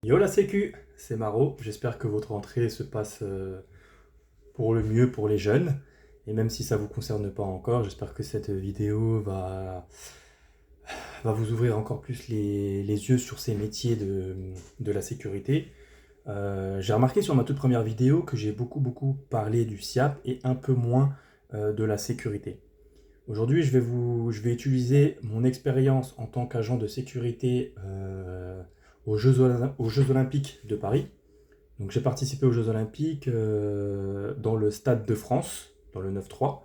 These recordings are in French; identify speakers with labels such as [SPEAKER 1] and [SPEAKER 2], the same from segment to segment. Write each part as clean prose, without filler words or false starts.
[SPEAKER 1] Yo la sécu, c'est Maro. J'espère que votre rentrée se passe pour le mieux pour les jeunes. Et même si ça ne vous concerne pas encore, j'espère que cette vidéo va vous ouvrir encore plus les yeux sur ces métiers de la sécurité. J'ai remarqué sur ma toute première vidéo que j'ai beaucoup parlé du SIAP et un peu moins de la sécurité. Aujourd'hui, je vais utiliser mon expérience en tant qu'agent de sécurité aux Jeux Olympiques de Paris. Donc j'ai participé aux Jeux Olympiques dans le Stade de France, dans le 9-3.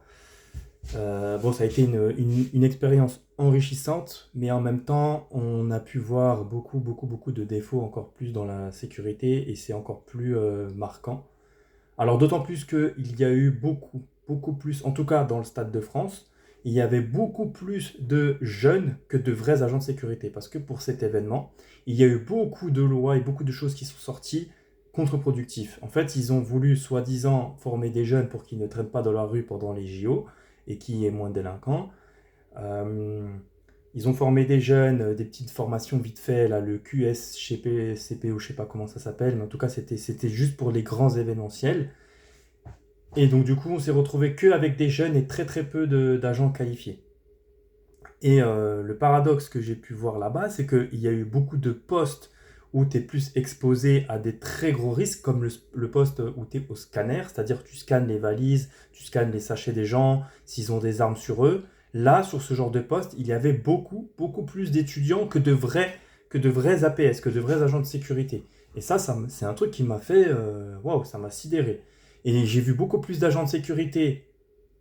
[SPEAKER 1] Bon, ça a été une expérience enrichissante, mais en même temps, on a pu voir beaucoup de défauts encore plus dans la sécurité et c'est encore plus marquant. Alors d'autant plus qu'il y a eu beaucoup plus, en tout cas dans le Stade de France, il y avait beaucoup plus de jeunes que de vrais agents de sécurité. Parce que pour cet événement, il y a eu beaucoup de lois et beaucoup de choses qui sont sorties contre-productifs. En fait, ils ont voulu soi-disant former des jeunes pour qu'ils ne traînent pas dans la rue pendant les JO et qu'il y ait moins de délinquants. Euh, Ils ont formé des jeunes, des petites formations vite fait, là, le QSCP, CPO, je sais pas comment ça s'appelle, mais en tout cas, c'était juste pour les grands événementiels. Et donc, du coup, on s'est retrouvé qu'avec des jeunes et très peu d'agents qualifiés. Et le paradoxe que j'ai pu voir là-bas, c'est qu'il y a eu beaucoup de postes où tu es plus exposé à des très gros risques, comme le poste où tu es au scanner, c'est-à-dire que tu scannes les valises, tu scannes les sachets des gens, s'ils ont des armes sur eux. Là, sur ce genre de poste, il y avait beaucoup plus d'étudiants que de vrais APS, que de vrais agents de sécurité. Et c'est un truc qui m'a fait, waouh, ça m'a sidéré. Et j'ai vu beaucoup plus d'agents de sécurité,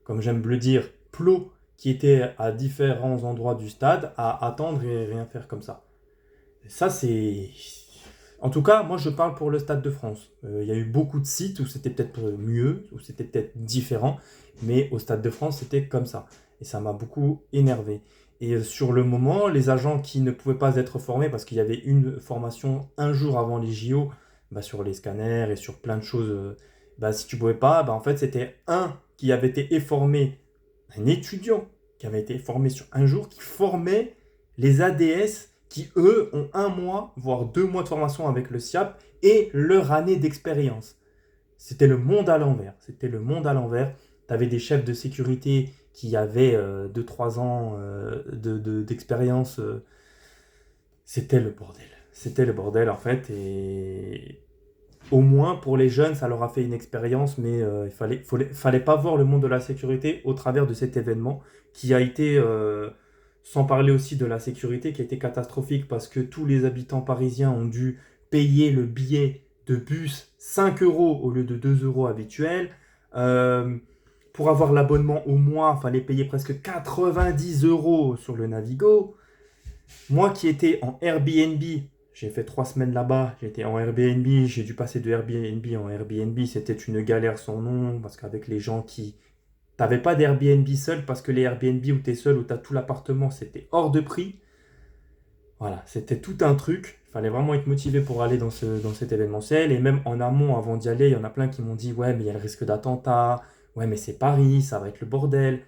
[SPEAKER 1] comme j'aime le dire, plots, qui étaient à différents endroits du stade à attendre et rien faire comme ça. Et ça, c'est. En tout cas, moi, je parle pour le Stade de France. Il y a eu beaucoup de sites où c'était peut-être mieux, où c'était peut-être différent, mais au Stade de France, c'était comme ça. Et ça m'a beaucoup énervé. Et sur le moment, les agents qui ne pouvaient pas être formés, parce qu'il y avait une formation un jour avant les JO, bah, sur les scanners et sur plein de choses, bah, si tu ne pouvais pas, bah, en fait, c'était un qui avait été formé, un étudiant qui avait été formé sur un jour, qui formait les ADS qui, eux, ont un mois, voire 2 mois de formation avec le SIAP et leur année d'expérience. C'était le monde à l'envers. C'était le monde à l'envers. Tu avais des chefs de sécurité qui avaient 2-3 ans d'expérience. C'était le bordel. C'était le bordel, en fait. Et au moins, pour les jeunes, ça leur a fait une expérience, mais fallait pas voir le monde de la sécurité au travers de cet événement qui a été, sans parler aussi de la sécurité, qui a été catastrophique parce que tous les habitants parisiens ont dû payer le billet de bus 5 euros au lieu de 2 euros habituels. Euh, pour avoir l'abonnement au mois, il fallait payer presque 90 euros sur le Navigo. Moi qui étais en Airbnb, j'ai fait 3 semaines là-bas, j'étais en Airbnb, j'ai dû passer de Airbnb en Airbnb, c'était une galère sans nom, parce qu'avec les gens qui... T'avais pas d'Airbnb seul, parce que les Airbnb où t'es seul, où t'as tout l'appartement, c'était hors de prix. Voilà, c'était tout un truc. Il fallait vraiment être motivé pour aller dans cet événementiel. Et même en amont, avant d'y aller, il y en a plein qui m'ont dit, ouais, mais il y a le risque d'attentat, ouais, mais c'est Paris, ça va être le bordel.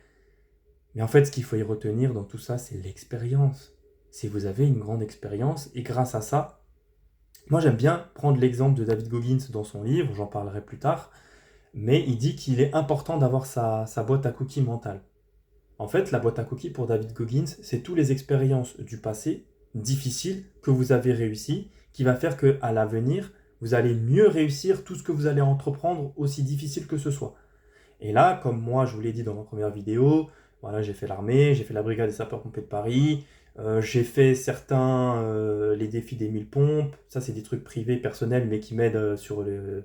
[SPEAKER 1] Mais en fait, ce qu'il faut y retenir dans tout ça, c'est l'expérience. Si vous avez une grande expérience, et grâce à ça, moi j'aime bien prendre l'exemple de David Goggins dans son livre, j'en parlerai plus tard, mais il dit qu'il est important d'avoir sa boîte à cookies mentale. En fait, la boîte à cookies pour David Goggins, c'est toutes les expériences du passé difficiles que vous avez réussi, qui va faire qu'à l'avenir, vous allez mieux réussir tout ce que vous allez entreprendre, aussi difficile que ce soit. Et là, comme moi, je vous l'ai dit dans ma première vidéo, voilà, j'ai fait l'armée, j'ai fait la brigade des sapeurs-pompiers de Paris, j'ai fait certains, les défis des 1000 pompes, ça c'est des trucs privés, personnels, mais qui m'aident sur le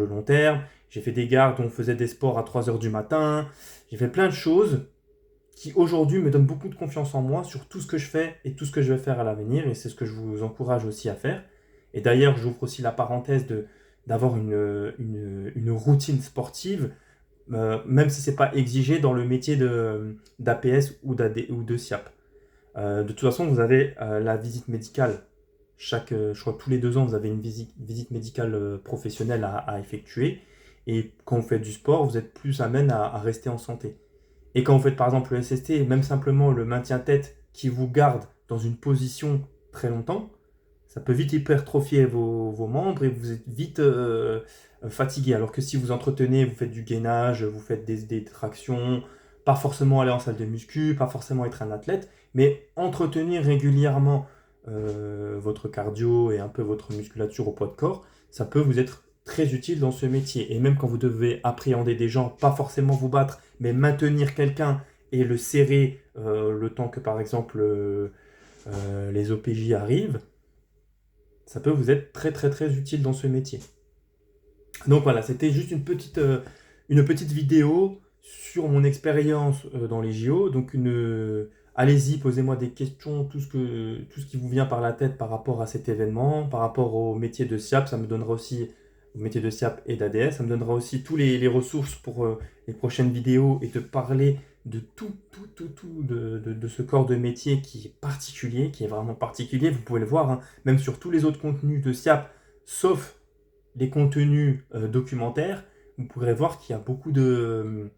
[SPEAKER 1] long terme. J'ai fait des gardes où on faisait des sports à 3 heures du matin. J'ai fait plein de choses qui aujourd'hui me donnent beaucoup de confiance en moi sur tout ce que je fais et tout ce que je vais faire à l'avenir, et c'est ce que je vous encourage aussi à faire. Et d'ailleurs, j'ouvre aussi la parenthèse d'avoir une routine sportive même si c'est pas exigé dans le métier d'APS ou de SIAP. De toute façon, vous avez la visite médicale. Je crois que tous les 2 ans, vous avez une visite médicale professionnelle à effectuer. Et quand vous faites du sport, vous êtes plus amène à rester en santé. Et quand vous faites par exemple le SST, même simplement le maintien tête qui vous garde dans une position très longtemps, Ça peut vite hypertrophier vos membres et vous êtes vite fatigué. Alors que si vous entretenez, vous faites du gainage, vous faites des tractions, pas forcément aller en salle de muscu, pas forcément être un athlète, mais entretenir régulièrement votre cardio et un peu votre musculature au poids de corps, ça peut vous être très utile dans ce métier. Et même quand vous devez appréhender des gens, pas forcément vous battre, mais maintenir quelqu'un et le serrer le temps que par exemple les OPJ arrivent, ça peut vous être très très très utile dans ce métier. Donc voilà, c'était juste une petite vidéo sur mon expérience dans les JO. Donc allez-y, posez-moi des questions, tout ce qui vous vient par la tête par rapport à cet événement, par rapport au métier de SIAP, ça me donnera aussi, au métier de SIAP et d'ADS, ça me donnera aussi tous les ressources pour les prochaines vidéos et de parler de tout de ce corps de métier qui est particulier, qui est vraiment particulier. Vous pouvez le voir, hein, même sur tous les autres contenus de SIAP, sauf les contenus documentaires, vous pourrez voir qu'il y a beaucoup de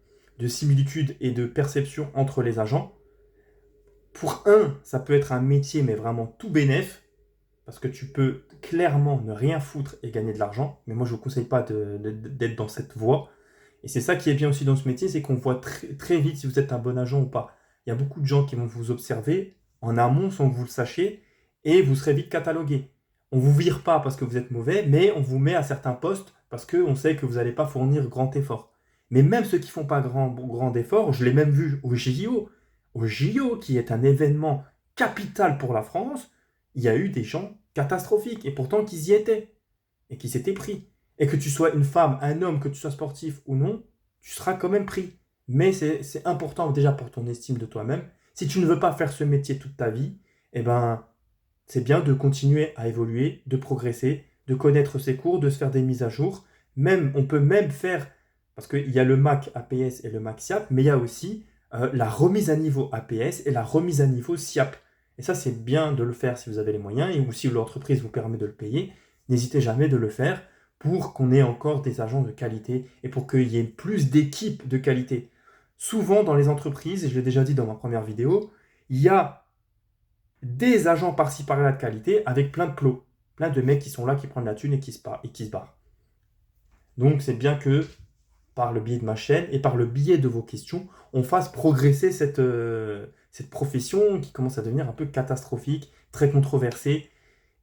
[SPEAKER 1] similitudes et de perceptions entre les agents. Pour un, ça peut être un métier, mais vraiment tout bénef, parce que tu peux clairement ne rien foutre et gagner de l'argent. Mais moi, je ne vous conseille pas d'être dans cette voie. Et c'est ça qui est bien aussi dans ce métier, c'est qu'on voit très vite si vous êtes un bon agent ou pas. Il y a beaucoup de gens qui vont vous observer en amont sans que vous le sachiez, et vous serez vite catalogué. On ne vous vire pas parce que vous êtes mauvais, mais on vous met à certains postes parce qu'on sait que vous n'allez pas fournir grand effort. Mais même ceux qui ne font pas grand effort, je l'ai même vu au JO. Au JO, qui est un événement capital pour la France, il y a eu des gens catastrophiques, et pourtant qu'ils y étaient, et qui s'étaient pris. Et que tu sois une femme, un homme, que tu sois sportif ou non, tu seras quand même pris. Mais c'est important déjà pour ton estime de toi-même. Si tu ne veux pas faire ce métier toute ta vie, eh ben, c'est bien de continuer à évoluer, de progresser, de connaître ses cours, de se faire des mises à jour. Même, on peut même faire, parce qu'il y a le MAC APS et le MAC SIAP, mais il y a aussi la remise à niveau APS et la remise à niveau SIAP. Et ça, c'est bien de le faire si vous avez les moyens, ou si l'entreprise vous permet de le payer. N'hésitez jamais de le faire pour qu'on ait encore des agents de qualité et pour qu'il y ait plus d'équipes de qualité. Souvent dans les entreprises, et je l'ai déjà dit dans ma première vidéo, il y a des agents par-ci par-là de qualité avec plein de plots, plein de mecs qui sont là, qui prennent la thune et qui se barrent. Donc c'est bien que par le biais de ma chaîne et par le biais de vos questions, on fasse progresser cette profession qui commence à devenir un peu catastrophique, très controversée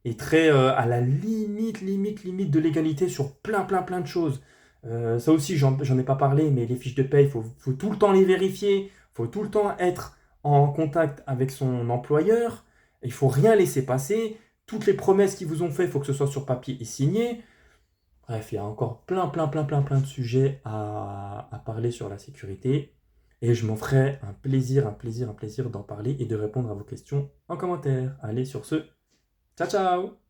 [SPEAKER 1] et très à la limite de l'égalité sur plein de choses. Ça aussi, j'en ai pas parlé, mais les fiches de paye, il faut tout le temps les vérifier, il faut tout le temps être en contact avec son employeur, il faut rien laisser passer, toutes les promesses qu'ils vous ont faites, il faut que ce soit sur papier et signé. Bref, il y a encore plein de sujets à parler sur la sécurité. Et je m'en ferai un plaisir d'en parler et de répondre à vos questions en commentaire. Allez, sur ce, ciao ciao!